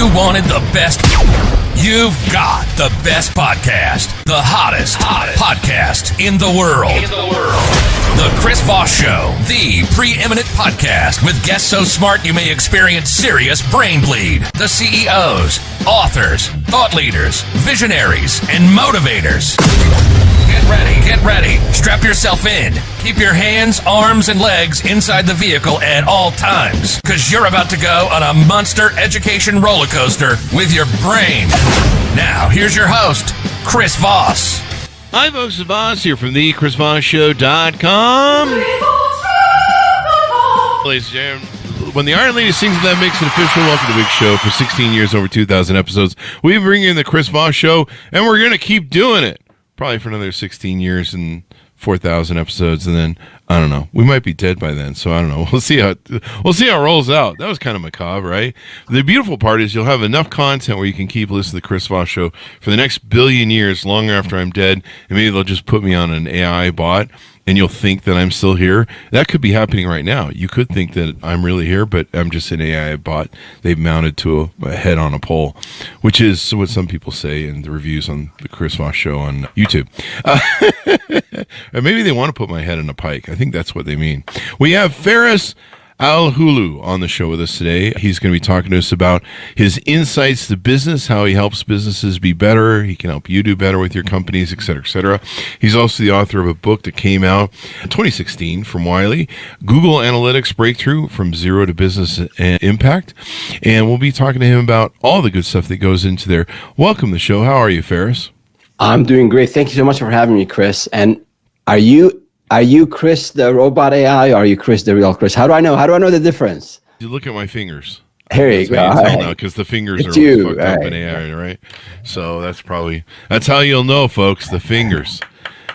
you wanted the best, you've got the best podcast, the hottest podcast in the world. The Chris Voss Show, the preeminent podcast with guests so smart you may experience serious brain bleed. The CEOs, authors, thought leaders, visionaries, and motivators. Get ready. Strap yourself in. Keep your hands, arms, and legs inside the vehicle at all times, because you're about to go on a monster education roller coaster with your brain. Now, here's your host, Chris Voss. Hi, folks. It's Voss here from the ChrisVossShow.com. Ladies and gentlemen, when the Iron Lady sings, that makes it official. Welcome to the big show. For 16 years, over 2,000 episodes, we bring in the Chris Voss Show, and we're going to keep doing it. Probably for another 16 years and 4,000 episodes, and then I don't know. We might be dead by then, so I don't know. We'll see how it rolls out. That was kind of macabre, right? The beautiful part is you'll have enough content where you can keep listening to the Chris Voss Show for the next billion years, long after I'm dead, and maybe they'll just put me on an AI bot, and you'll think that I'm still here. That could be happening right now. You could think that I'm really here, but I'm just an AI bot they've mounted to a head on a pole, which is what some people say in the reviews on the Chris Voss Show on YouTube. Or maybe they want to put my head in a pike. I think that's what they mean. We have Feras Alhlou on the show with us today. He's going to be talking to us about his insights to business, how he helps businesses be better. He can help you do better with your companies, et cetera, et cetera. He's also the author of a book that came out in 2016 from Wiley, Google Analytics Breakthrough from Zero to Business Impact. And we'll be talking to him about all the good stuff that goes into there. Welcome to the show. How are you, Ferris? I'm doing great. Thank you so much for having me, Chris. And are you Chris, the robot AI, or are you Chris, the real Chris? How do I know? How do I know the difference? You look at my fingers. Here you go. Because the fingers it's are you. fucked up in AI, right? So that's how you'll know, folks, the fingers.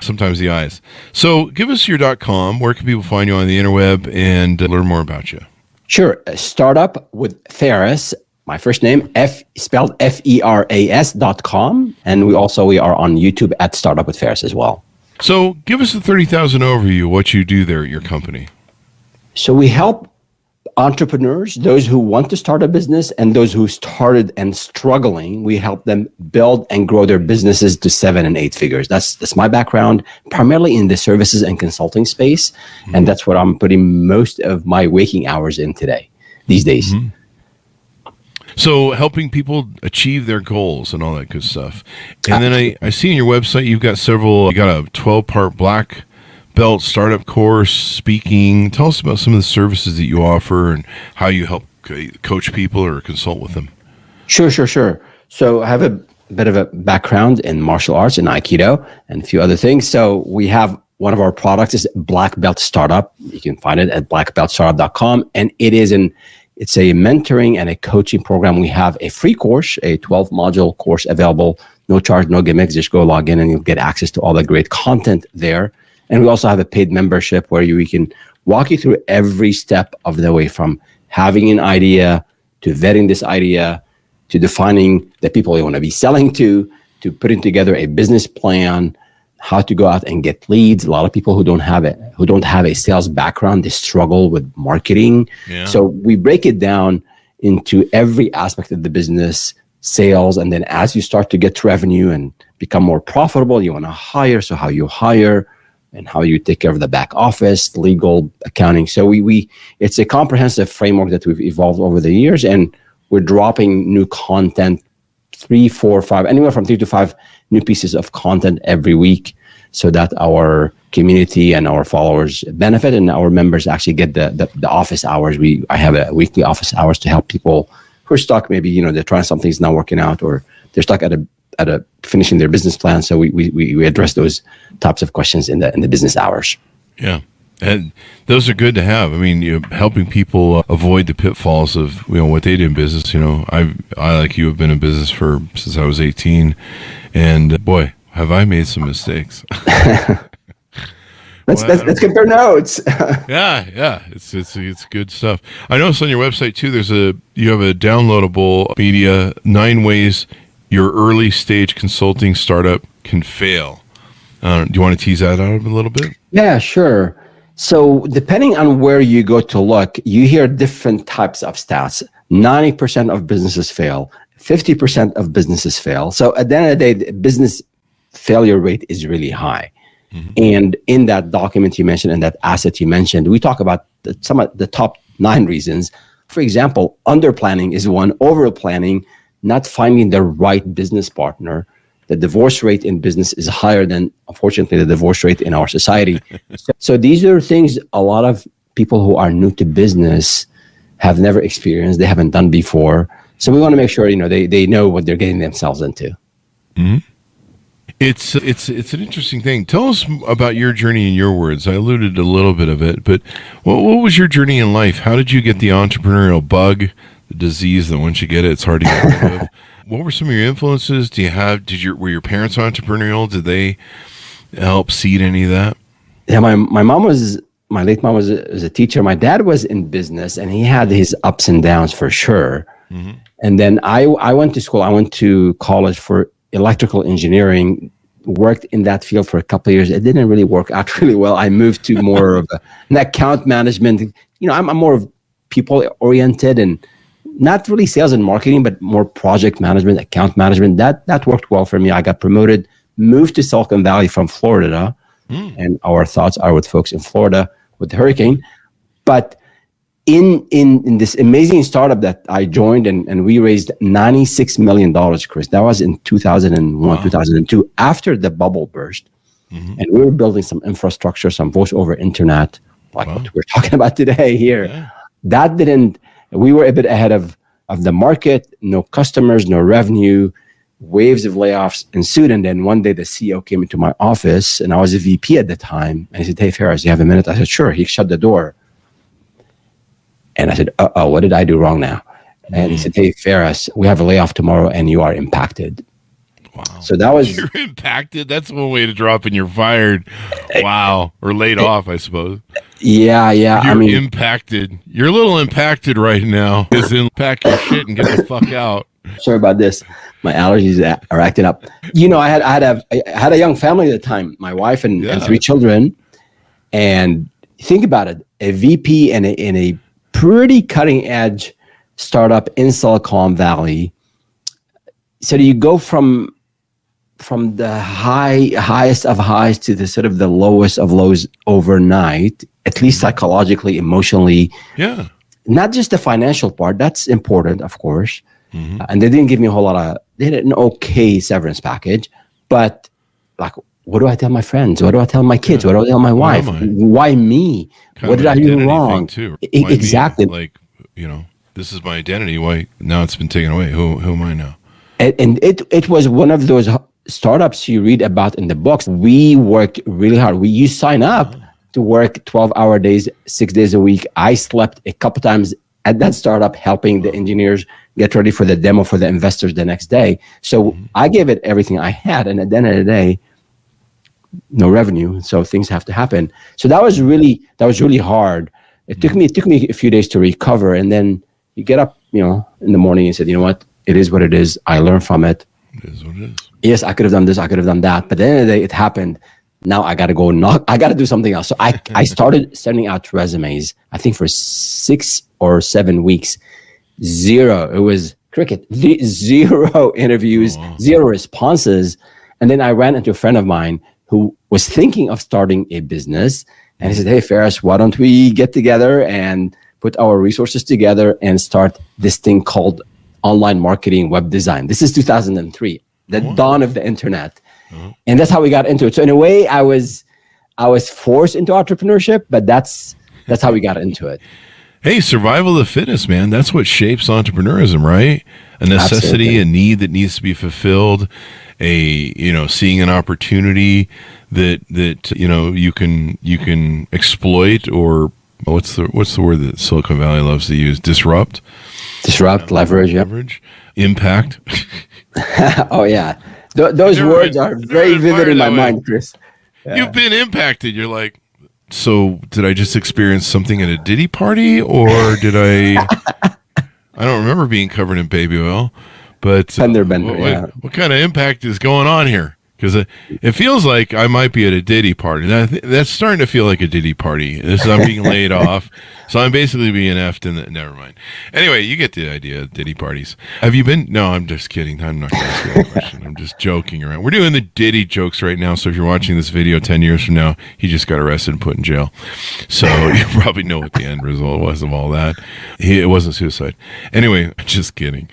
Sometimes the eyes. So give us your .com. Where can people find you on the interweb and learn more about you? Sure. Startup with Ferris. My first name, spelled Feras.com. And we are on YouTube at Startup with Ferris as well. So give us a 30,000 overview of what you do there at your company. So we help entrepreneurs, those who want to start a business and those who started and struggling. We help them build and grow their businesses to 7 and 8 figures. That's my background, primarily in the services and consulting space. Mm-hmm. And that's what I'm putting most of my waking hours in these days. Mm-hmm. So helping people achieve their goals and all that good stuff. And then I see on your website, you got a 12-part black belt startup course, speaking. Tell us about some of the services that you offer and how you help coach people or consult with them. Sure. So I have a bit of a background in martial arts and Aikido and a few other things. So we have one of our products is Black Belt Startup. You can find it at blackbeltstartup.com. And it's a mentoring and a coaching program. We have a free course, a 12-module course available, no charge, no gimmicks. Just go log in and you'll get access to all the great content there. And we also have a paid membership where we can walk you through every step of the way, from having an idea to vetting this idea to defining the people you want to be selling to putting together a business plan, how to go out and get leads. A lot of people who don't have a sales background, they struggle with marketing. Yeah. So we break it down into every aspect of the business, sales, and then as you start to get revenue and become more profitable, you want to hire. So how you hire and how you take care of the back office, legal, accounting. So it's a comprehensive framework that we've evolved over the years, and we're dropping new content, 3, 4, 5, anywhere from 3 to 5 new pieces of content every week, so that our community and our followers benefit, and our members actually get the office hours. I have a weekly office hours to help people who are stuck. Maybe they're trying something's not working out, or they're stuck at a finishing their business plan. So we address those types of questions in the business hours. Yeah. And those are good to have. I mean, helping people avoid the pitfalls of what they did in business. I like you have been in business since I was 18, and boy, have I made some mistakes. Let's compare notes. Yeah, it's good stuff. I noticed on your website too. You have a downloadable media 9 ways your early stage consulting startup can fail. Do you want to tease that out a little bit? Yeah, sure. So depending on where you go to look, you hear different types of stats. 90% of businesses fail. 50% of businesses fail. So at the end of the day, the business failure rate is really high. And in that document you mentioned and that asset you mentioned, we talk about some of the top 9 reasons. For example, under planning is one, over planning, not finding the right business partner. The divorce rate in business is higher than, unfortunately, the divorce rate in our society. So these are things a lot of people who are new to business have never experienced, they haven't done before. So we want to make sure, they know what they're getting themselves into. Mm-hmm. It's an interesting thing. Tell us about your journey in your words. I alluded a little bit of it, but what was your journey in life? How did you get the entrepreneurial bug, the disease that once you get it, it's hard to get rid of? What were some of your influences? Were your parents entrepreneurial? Did they help seed any of that? Yeah, my late mom was a teacher. My dad was in business, and he had his ups and downs for sure. Mm-hmm. And then I went to school. I went to college for electrical engineering, worked in that field for a couple of years. It didn't really work out really well. I moved to more of an account management. I'm more of people oriented and not really sales and marketing, but more project management, account management. That worked well for me. I got promoted, moved to Silicon Valley from Florida. And our thoughts are with folks in Florida with the hurricane. But in this amazing startup that I joined, and we raised $96 million, Chris. That was in 2001, 2002, after the bubble burst. Mm-hmm. And we were building some infrastructure, some voice over internet, like what we're talking about today here. Yeah. We were a bit ahead of the market, no customers, no revenue, waves of layoffs ensued. And then one day the CEO came into my office, and I was a VP at the time. And he said, "Hey, Feras, you have a minute?" I said, "Sure." He shut the door. And I said, what did I do wrong now? And he said, "Hey, Ferris, we have a layoff tomorrow and you are impacted." Wow. So that was... You're impacted? That's one way to drop and you're fired. Wow. Or laid off, I suppose. Yeah. You're impacted. You're a little impacted right now. Is in pack your shit and get the fuck out. Sorry about this. My allergies are acting up. I had a young family at the time, my wife and 3 children. And think about it, a VP in a pretty cutting edge startup in Silicon Valley. So you go from the highest of highs to the sort of the lowest of lows overnight, at least psychologically, emotionally. Yeah. Not just the financial part. That's important, of course. Mm-hmm. And they didn't give me a whole lot they had an okay severance package, but like, what do I tell my friends? What do I tell my kids? What do I tell my wife? Why me? What did I do wrong? Too. Exactly. Like, this is my identity. Why now it's been taken away? Who am I now? And it was one of those startups you read about in the books. We worked really hard. You sign up to work 12-hour days, 6 days a week. I slept a couple times at that startup helping the engineers get ready for the demo for the investors the next day. So I gave it everything I had. And at the end of the day, no revenue. So things have to happen. So that was really hard. It took me a few days to recover. And then you get up, in the morning and said, "You know what? It is what it is. I learned from it. It is what it is. Yes, I could have done this. I could have done that. But at the end of the day, it happened. Now I got to go I got to do something else." So I started sending out resumes, I think for 6 or 7 weeks. 0. It was cricket. 0 interviews, 0 responses. And then I ran into a friend of mine who was thinking of starting a business. And he said, "Hey, Ferris, why don't we get together and put our resources together and start this thing called online marketing web design?" This is 2003, the dawn of the internet. And that's how we got into it. So in a way, I was forced into entrepreneurship, but that's how we got into it. Hey, survival of the fittest, man. That's what shapes entrepreneurism, right? A necessity, a need that needs to be fulfilled, seeing an opportunity that you can exploit, or what's the word that Silicon Valley loves to use? Disrupt, leverage, leverage, impact. Oh yeah, those words are very vivid in my mind, Chris. Yeah. You've been impacted. You're like, so did I just experience something at a Diddy party, or did I? I don't remember being covered in baby oil, but Bender. What kind of impact is going on here? Because it feels like I might be at a Diddy party. That's starting to feel like a Diddy party. I'm being laid off, so I'm basically being effed. Never mind. Anyway, you get the idea of Diddy parties. Have you been? No, I'm just kidding. I'm not going to ask you that question. I'm just joking around. We're doing the Diddy jokes right now, so if you're watching this video 10 years from now, he just got arrested and put in jail. So you probably know what the end result was of all that. It wasn't suicide. Anyway, just kidding.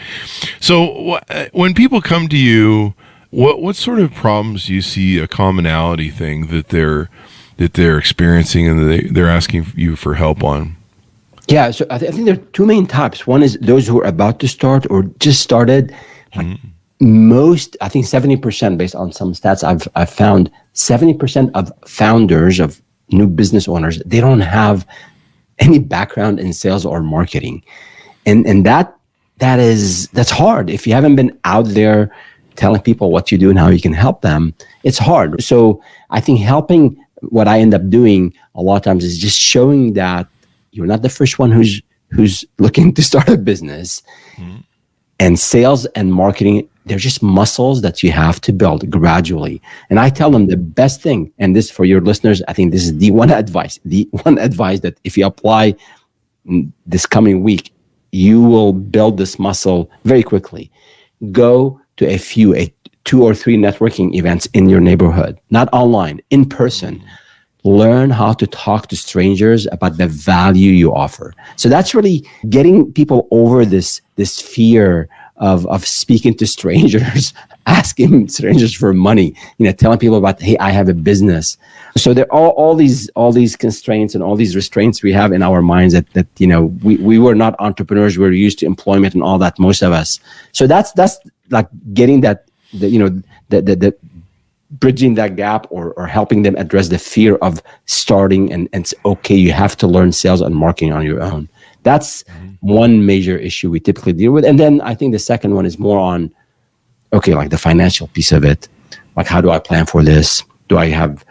So when people come to you, what sort of problems do you see a commonality thing that they're experiencing and they're asking you for help on? Yeah, so I think there are two main types. One is those who are about to start or just started. Most, I think 70%, based on some stats I've found, 70% of founders, of new business owners, they don't have any background in sales or marketing, and that's hard. If you haven't been out there telling people what you do and how you can help them, it's hard. So I think helping, what I end up doing a lot of times is just showing that you're not the first one who's looking to start a business. And sales and marketing, they're just muscles that you have to build gradually. And I tell them the best thing, and this for your listeners, I think this is the one advice that if you apply this coming week, you will build this muscle very quickly. Go to a 2 or 3 networking events in your neighborhood, not online, in person. Learn how to talk to strangers about the value you offer. So that's really getting people over this fear of speaking to strangers, asking strangers for money, telling people about, hey, I have a business. So there are all these constraints and all these restraints we have in our minds that we were not entrepreneurs. We're used to employment and all that, most of us. So that's like getting the bridging that gap or helping them address the fear of starting and it's okay, you have to learn sales and marketing on your own. That's one major issue we typically deal with. And then I think the second one is more on, okay, like the financial piece of it. Like, how do I plan for this? Do I have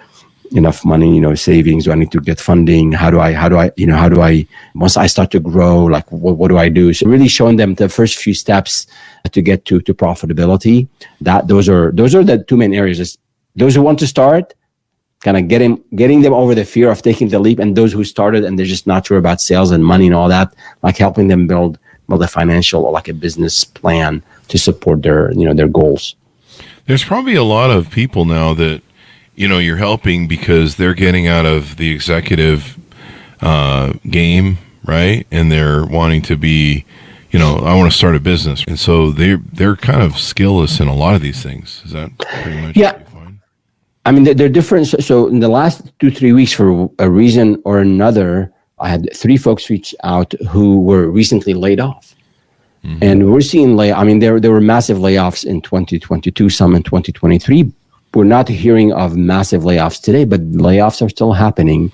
enough money, savings? Do I need to get funding? How do I, once I start to grow, like what do I do? So really showing them the first few steps to get to profitability. Those are the two main areas. Is those who want to start, kind of getting them over the fear of taking the leap, and those who started and they're just not sure about sales and money and all that, like helping them build a financial or like a business plan to support their goals. There's probably a lot of people now that you're helping because they're getting out of the executive game, right? And they're wanting to be, I want to start a business, and so they're kind of skillless in a lot of these things. Is that pretty much what you find? I mean, they're different. So in the last 2-3 weeks, for a reason or another, I had 3 folks reach out who were recently laid off. And we're seeing there were massive layoffs in 2022, some in 2023. We're not hearing of massive layoffs today, but layoffs are still happening.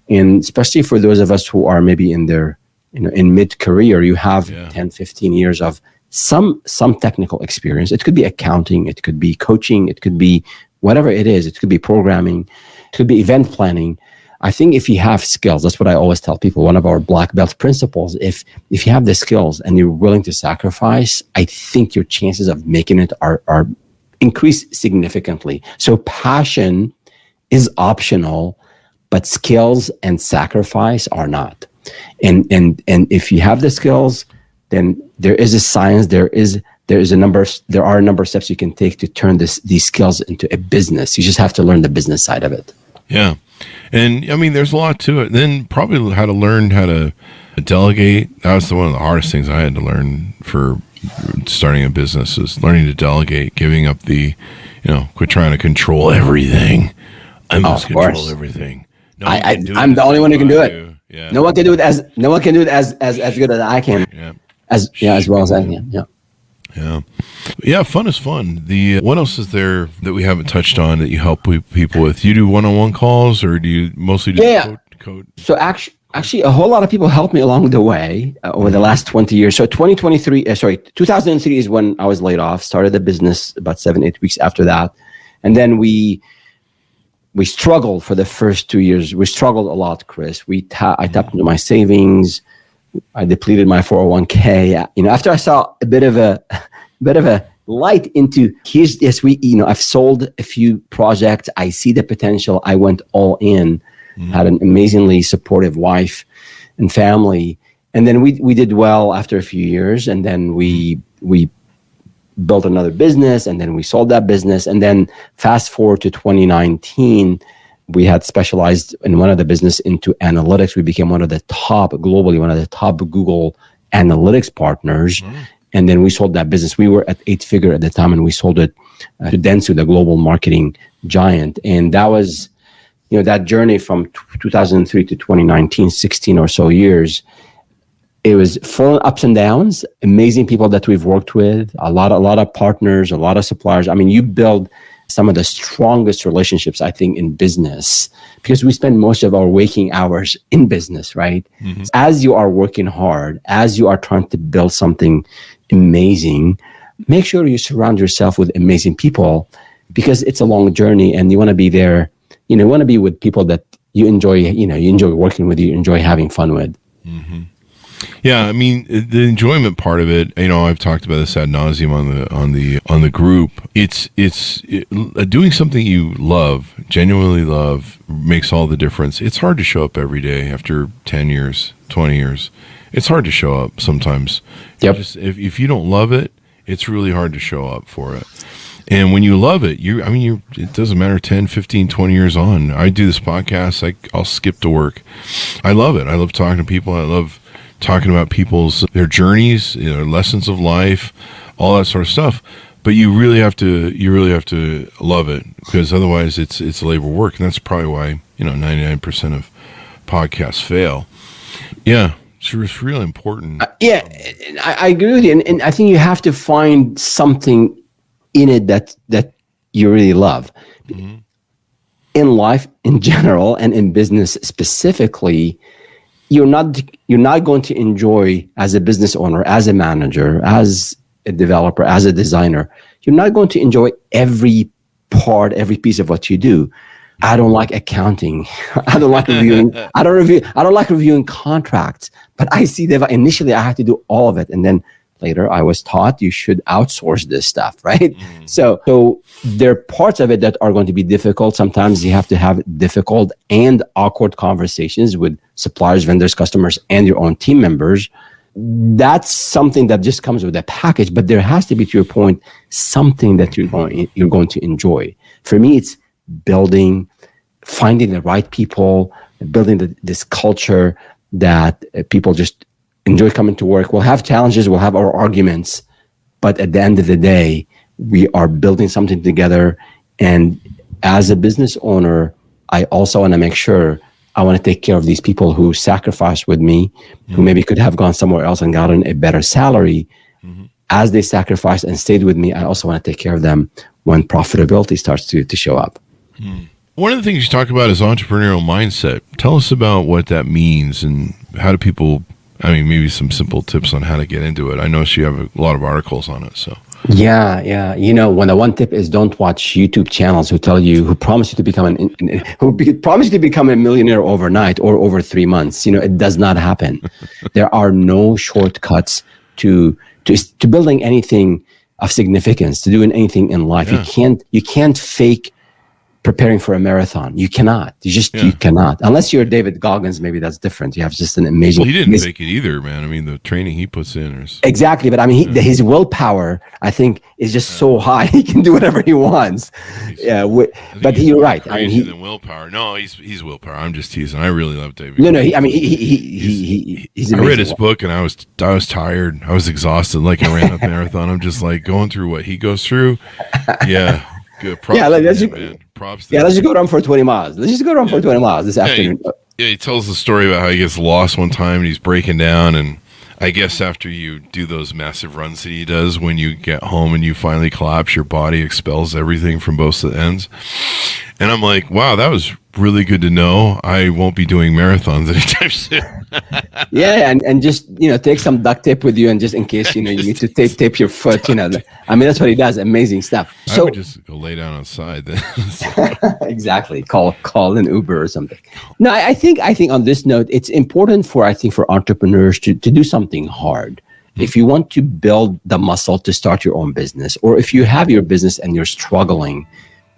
And especially for those of us who are maybe in their, in mid-career, you have 10, 15 years of some technical experience. It could be accounting, it could be coaching, it could be whatever it is. It could be programming, it could be event planning. I think if you have skills, that's what I always tell people. One of our black belt principles, if you have the skills and you're willing to sacrifice, I think your chances of making it are increase significantly. So passion is optional, but skills and sacrifice are not. And if you have the skills, then there is a science, there are a number of steps you can take to turn these skills into a business. You just have to learn the business side of it. Yeah. And I mean, there's a lot to it. Then probably how to learn how to delegate. That was one of the hardest things I had to learn for starting a business, is learning to delegate, giving up the, quit trying to control everything. I must control everything. No, I'm the only one who can do it. Yeah. No one can do it as good as I can. Yeah. As well as I can. Yeah. Yeah, fun is fun. What else is there that we haven't touched on that you help people with? You do one-on-one calls, or do you mostly do code? So actually, a whole lot of people helped me along the way over the last 20 years. So 2003 is when I was laid off. Started the business about 7-8 weeks after that, and then we struggled for the first 2 years. We struggled a lot, Chris. I tapped into my savings. I depleted my 401k. After I saw a bit of a light into I've sold a few projects. I see the potential. I went all in, had an amazingly supportive wife and family. And then we did well after a few years. And then we built another business, and then we sold that business. And then fast forward to 2019, we had specialized in one of the business into analytics. We became one of the top Google analytics partners. And then we sold that business. We were at 8-figure at the time, and we sold it to Dentsu, the global marketing giant. And that was, that journey from 2003 to 2019, 16 or so years. It was full of ups and downs, amazing people that we've worked with, a lot of partners, a lot of suppliers. I mean, you build some of the strongest relationships, I think, in business, because we spend most of our waking hours in business, right? Mm-hmm. As you are working hard, as you are trying to build something amazing, make sure you surround yourself with amazing people, because it's a long journey and you want to be there. You want to be with people that you enjoy, you enjoy working with, you enjoy having fun with. Mm-hmm. Yeah, I mean, the enjoyment part of it, I've talked about this ad nauseum on the group. It's doing something you love, genuinely love, makes all the difference. It's hard to show up every day after 10 years, 20 years. It's hard to show up sometimes. Yep. If you don't love it, it's really hard to show up for it. And when you love it, it doesn't matter 10, 15, 20 years on. I do this podcast, I'll skip to work. I love it. I love talking to people. I love talking about their journeys, their lessons of life, all that sort of stuff. But you really have to love it, because otherwise it's labor work, and that's probably why 99% of podcasts fail. Yeah, it's really important. I agree with you, and I think you have to find something in it that you really love. Mm-hmm. In life in general and in business specifically, you're not going to enjoy, as a business owner, as a manager, as a developer, as a designer, you're not going to enjoy every piece of what you do. I don't like accounting. I don't like reviewing. I don't like reviewing contracts. But I see that initially I had to do all of it, and then later I was taught you should outsource this stuff, right? Mm. So there are parts of it that are going to be difficult. Sometimes you have to have difficult and awkward conversations with suppliers, vendors, customers, and your own team members. That's something that just comes with a package, but there has to be, to your point, something that you're going to enjoy. For me, it's finding the right people, building this culture that people just enjoy coming to work. We'll have challenges, we'll have our arguments, but at the end of the day, we are building something together. And as a business owner, I also want to make sure I want to take care of these people who sacrificed with me, who maybe could have gone somewhere else and gotten a better salary. Mm-hmm. As they sacrificed and stayed with me, I also want to take care of them when profitability starts to show up. Mm. One of the things you talk about is entrepreneurial mindset. Tell us about what that means, and how do people, maybe some simple tips on how to get into it. I notice you have a lot of articles on it, so. Yeah. When the one tip is, don't watch YouTube channels who promise you to become a millionaire overnight or over 3 months. It does not happen. There are no shortcuts to building anything of significance, to doing anything in life. Yeah. You can't fake preparing for a marathon. You cannot. You cannot. Unless you're David Goggins, maybe that's different. You have just an amazing... Well, he didn't fake it either, man. The training he puts in is... Exactly, but his willpower, I think, is just so high. He can do whatever he wants. But you're right. Crazier than willpower. No, he's willpower. I'm just teasing. I really love David. No. He's amazing. I read his book, and I was tired. I was exhausted. Like I ran a marathon. I'm just like going through what he goes through. Yeah. Good. Props man. Props. Let's just go run for 20 miles. Let's just go run for 20 miles this afternoon. He tells the story about how he gets lost one time and he's breaking down, and I guess after you do those massive runs that he does, when you get home and you finally collapse, your body expels everything from both ends. And I'm like, wow, that was really good to know. I won't be doing marathons anytime soon. and just take some duct tape with you, and just in case you need to tape your foot. That's what he does. Amazing stuff. So I would just go lay down outside then. Exactly. Call an Uber or something. No, I think on this note, it's important for entrepreneurs to do something hard. If you want to build the muscle to start your own business, or if you have your business and you're struggling,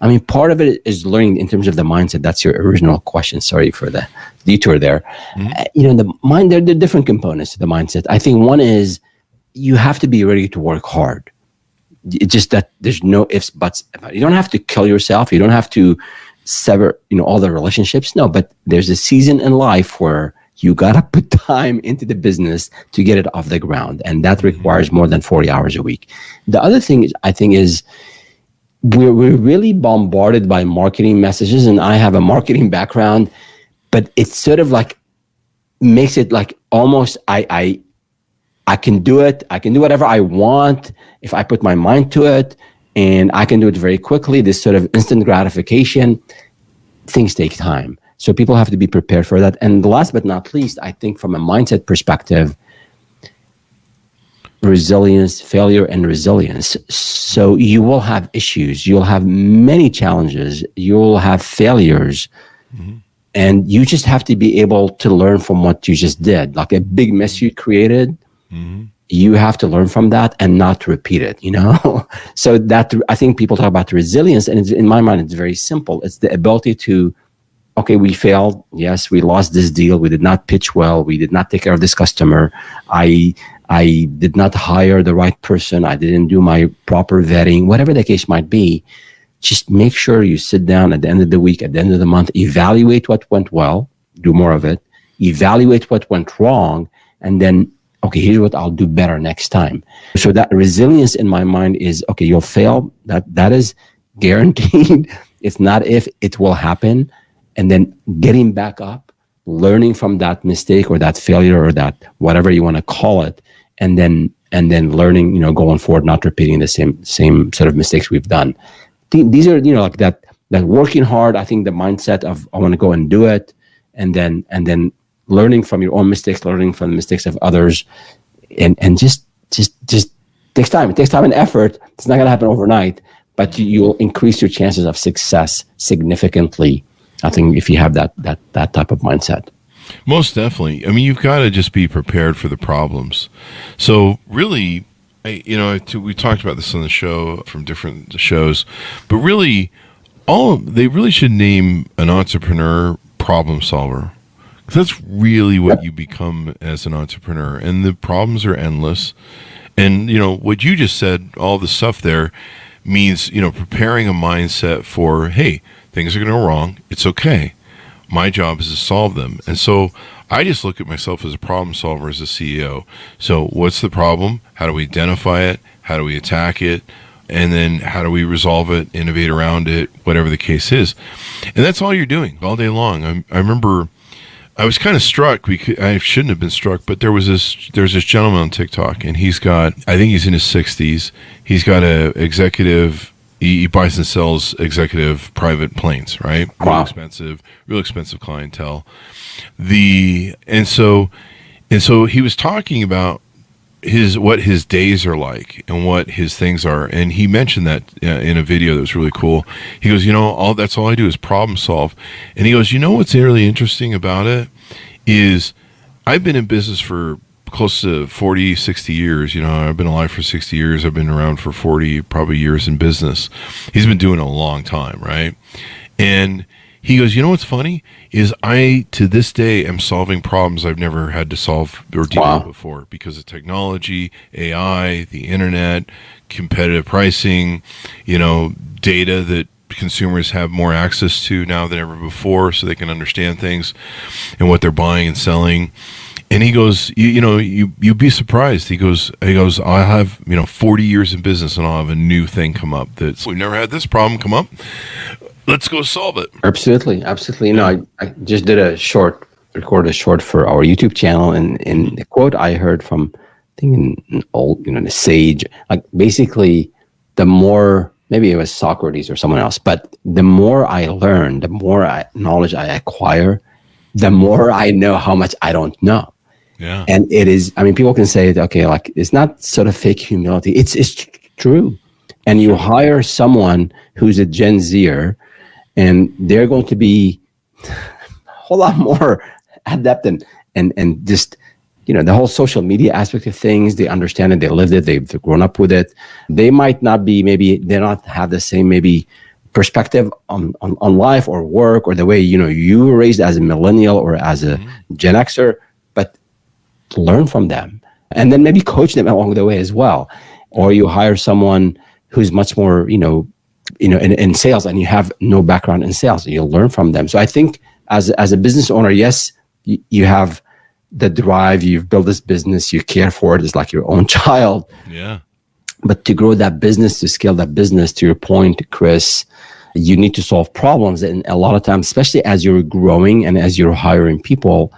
I mean, part of it is learning in terms of the mindset. That's your original question. Sorry for the detour there. The mind, there are different components to the mindset. I think one is you have to be ready to work hard. It's just that there's no ifs, buts. You don't have to kill yourself. You don't have to sever, all the relationships. No, but there's a season in life where you got to put time into the business to get it off the ground. And that requires more than 40 hours a week. The other thing I think is we're really bombarded by marketing messages. And I have a marketing background, but it's sort of like makes it like almost I can do it. I can do whatever I want if I put my mind to it, and I can do it very quickly. This sort of instant gratification, things take time. So people have to be prepared for that. And last but not least, I think from a mindset perspective, resilience, failure and resilience. So you will have issues. You'll have many challenges. You'll have failures. And you just have to be able to learn from what you just did. Like a big mess you created, you have to learn from that and not repeat it, So that, I think people talk about resilience, and in my mind, it's very simple. It's the ability to, okay, we failed. Yes, we lost this deal. We did not pitch well. We did not take care of this customer. I did not hire the right person. I didn't do my proper vetting, whatever the case might be. Just make sure you sit down at the end of the week, at the end of the month, evaluate what went well, do more of it, evaluate what went wrong, and then, okay, here's what I'll do better next time. So that resilience in my mind is, okay, you'll fail. That is guaranteed. It's not if, it will happen. And then getting back up, learning from that mistake or that failure or that whatever you want to call it, and then learning, going forward, not repeating the same sort of mistakes we've done. These are, like that working hard. I think the mindset of I want to go and do it, and then learning from your own mistakes, learning from the mistakes of others, and just takes time. It takes time and effort. It's not going to happen overnight, but you will increase your chances of success significantly, I think, if you have that type of mindset. Most definitely. I mean, you've got to just be prepared for the problems. So really, we talked about this on the show from different shows, but really, they really should name an entrepreneur problem solver. That's really what you become as an entrepreneur, and the problems are endless. And what you just said, all the stuff there means preparing a mindset for, hey, things are going to go wrong. It's okay. My job is to solve them. And so I just look at myself as a problem solver as a CEO. So what's the problem? How do we identify it? How do we attack it? And then how do we resolve it, innovate around it, whatever the case is. And that's all you're doing all day long. I remember I was kind of struck, because I shouldn't have been struck, but there's this gentleman on TikTok, and I think he's in his 60s. He's got a executive. He buys and sells executive private planes, right? Wow. Real expensive clientele. And so he was talking about what his days are like and what his things are, and he mentioned that in a video that was really cool. He goes, that's all I do is problem solve, and he goes, what's really interesting about it is I've been in business for close to 40, 60 years. I've been alive for 60 years. I've been around for 40 probably years in business. He's been doing it a long time, right? And he goes, what's funny is I, to this day, am solving problems I've never had to solve or deal with before because of technology, AI, the internet, competitive pricing, data that consumers have more access to now than ever before, so they can understand things and what they're buying and selling. And he goes, you'd be surprised. He goes, I'll have, 40 years in business and I'll have a new thing come up we've never had this problem come up. Let's go solve it. Absolutely. I just did recorded a short for our YouTube channel, and in the quote I heard from, I think an old, the sage, like basically the more, maybe it was Socrates or someone else, but the more I learn, the more knowledge I acquire, the more I know how much I don't know. Yeah. And it is, people can say that, okay, like it's not sort of fake humility. It's true. And you hire someone who's a Gen Zer, and they're going to be a whole lot more adept and just the whole social media aspect of things. They understand it, they lived it, they've grown up with it. They might not be, maybe they not have the same maybe perspective on life or work, or the way you were raised as a millennial or as a Gen Xer, but learn from them and then maybe coach them along the way as well. Or you hire someone who's much more in sales, and you have no background in sales, and you'll learn from them. So I think as a business owner, yes, you have the drive, you've built this business, you care for it, it's like your own child. Yeah. But to grow that business, to scale that business, to your point, Chris, you need to solve problems. And a lot of times, especially as you're growing and as you're hiring people,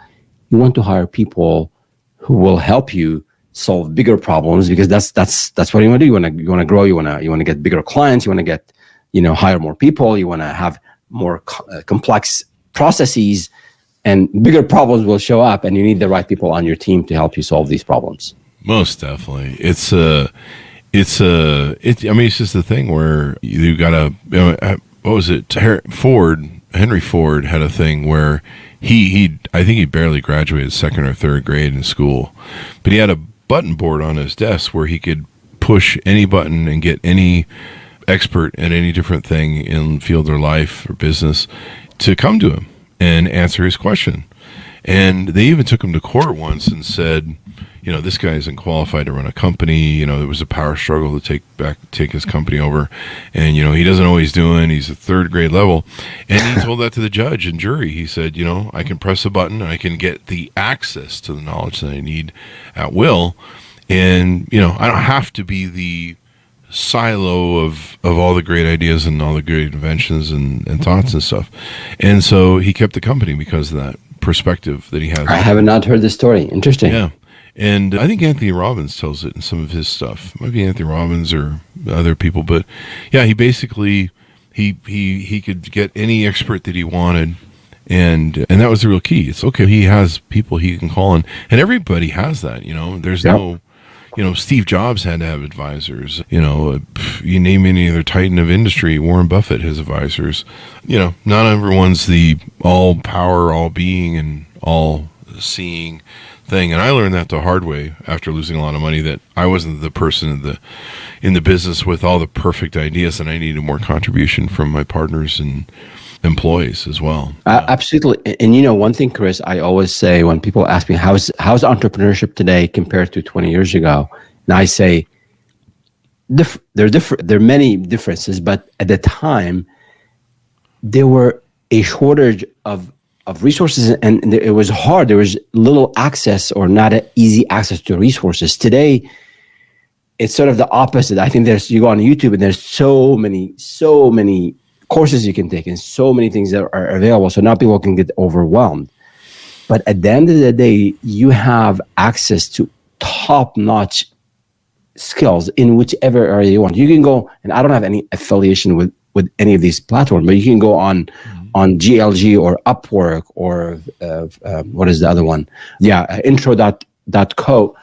you want to hire people who will help you solve bigger problems, because that's what you want to do. You want to grow, you want to get bigger clients, you want to get, hire more people, you want to have more complex processes, and bigger problems will show up, and you need the right people on your team to help you solve these problems. Most definitely. It's just the thing where you got what was it? Henry Ford had a thing where I think he barely graduated second or third grade in school, but he had a button board on his desk where he could push any button and get any expert at any different thing in field or life or business to come to him and answer his question. And they even took him to court once and said, this guy isn't qualified to run a company. There was a power struggle to take his company over. And, he doesn't know what he's doing. He's a third grade level. And he told that to the judge and jury. He said, I can press a button and I can get the access to the knowledge that I need at will. And, I don't have to be the silo of all the great ideas and all the great inventions and thoughts and stuff. And so he kept the company because of that perspective that he has. I have not heard the story. Interesting. Yeah. And I think Anthony Robbins tells it in some of his stuff. It might be Anthony Robbins or other people, but yeah, he basically he could get any expert that he wanted, and that was the real key. It's okay, he has people he can call on, and everybody has that. There's no, Steve Jobs had to have advisors. You name any other titan of industry, Warren Buffett has advisors. Not everyone's the all power, all being, and all seeing thing. And I learned that the hard way after losing a lot of money, that I wasn't the person in the business with all the perfect ideas, and I needed more contribution from my partners and employees as well. Absolutely. And one thing, Chris, I always say when people ask me how's entrepreneurship today compared to 20 years ago, and I say there are many differences, but at the time there were a shortage of resources, and it was hard. There was little access, or not an easy access to resources. Today, it's sort of the opposite. I think you go on YouTube and there's so many courses you can take and so many things that are available. So now people can get overwhelmed. But at the end of the day, you have access to top-notch skills in whichever area you want. You can go, and I don't have any affiliation with any of these platforms, but you can go on GLG or Upwork or what is the other one? Yeah, intro.co.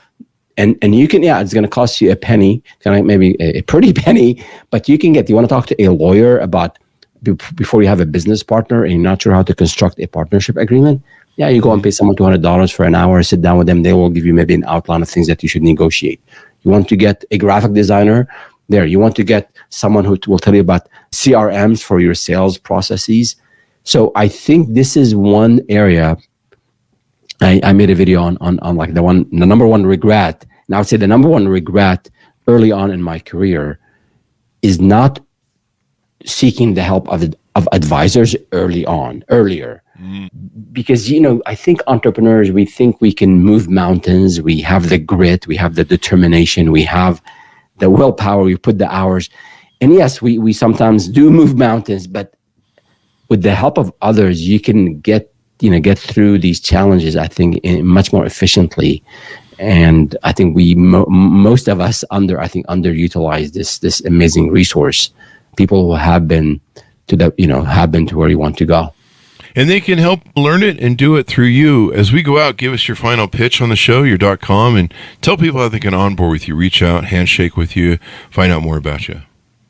And you can, it's going to cost you a penny, maybe a pretty penny, but you want to talk to a lawyer about before you have a business partner and you're not sure how to construct a partnership agreement. Yeah, you go and pay someone $200 for an hour, sit down with them. They will give you maybe an outline of things that you should negotiate. You want to get a graphic designer there. You want to get someone who will tell you about CRMs for your sales processes. So I think this is one area. I made a video on like the number one regret. And I would say the number one regret early on in my career is not seeking the help of advisors earlier. Because, I think entrepreneurs, we think we can move mountains. We have the grit, we have the determination, we have the willpower, we put the hours. And yes, we sometimes do move mountains, but with the help of others, you can get through these challenges, I think, much more efficiently. And I think most of us underutilize this amazing resource. People who have been to where you want to go. And they can help learn it and do it through you. As we go out, give us your final pitch on the show, your .com, and tell people how they can onboard with you, reach out, handshake with you, find out more about you.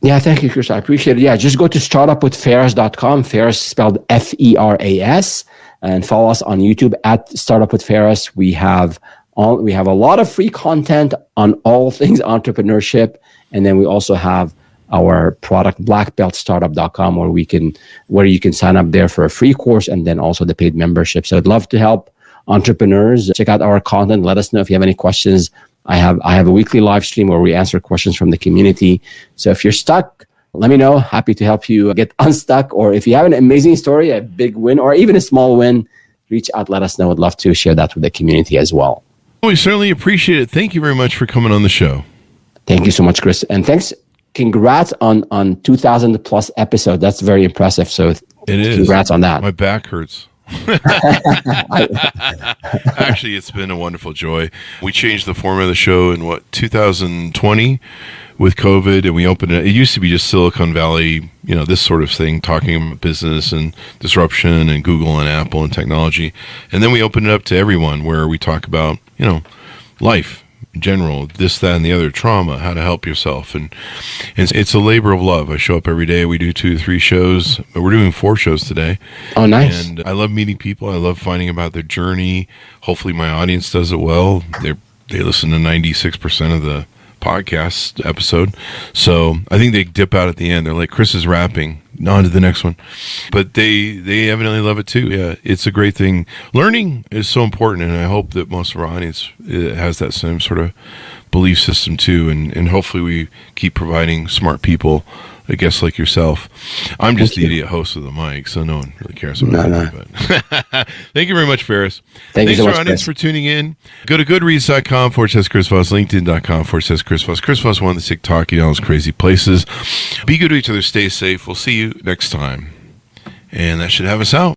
Yeah, thank you, Chris. I appreciate it. Yeah, just go to startupwithferas.com, Ferris spelled Feras, and follow us on YouTube at Startup with Feras. We have We have a lot of free content on all things entrepreneurship. And then we also have our product, blackbeltstartup.com, where you can sign up there for a free course and then also the paid membership. So I'd love to help entrepreneurs. Check out our content. Let us know if you have any questions. I have a weekly live stream where we answer questions from the community. So if you're stuck, let me know. Happy to help you get unstuck. Or if you have an amazing story, a big win, or even a small win, reach out, let us know. I'd love to share that with the community as well. We certainly appreciate it. Thank you very much for coming on the show. Thank you so much, Chris. And thanks. Congrats on 2,000 plus episodes. That's very impressive. So it is. Congrats on that. My back hurts. Actually, it's been a wonderful joy. We changed the format of the show in 2020 with COVID, and we opened it. It used to be just Silicon Valley, this sort of thing, talking about business and disruption and Google and Apple and technology. And then we opened it up to everyone, where we talk about, life in general, this, that, and the other, trauma, how to help yourself. And it's a labor of love. I show up every day. We do 2 to 3 shows. We're doing 4 shows today. Oh, nice. And I love meeting people. I love finding about their journey. Hopefully my audience does it well. They listen to 96% of the podcast episode. So I think they dip out at the end. They're like, Chris is rapping. On to the next one. But they evidently love it too. Yeah, it's a great thing. Learning is so important, and I hope that most of our audience has that same sort of belief system too. And hopefully we keep providing smart people, I guess, like yourself. I'm just the idiot host of the mic, so no one really cares about me. But thank you very much, Ferris. Thanks to our audience for tuning in. Go to goodreads.com/Chris Voss, LinkedIn.com/Chris Voss. Chris Voss, one of the sick talking all those crazy places. Be good to each other. Stay safe. We'll see you next time. And that should have us out.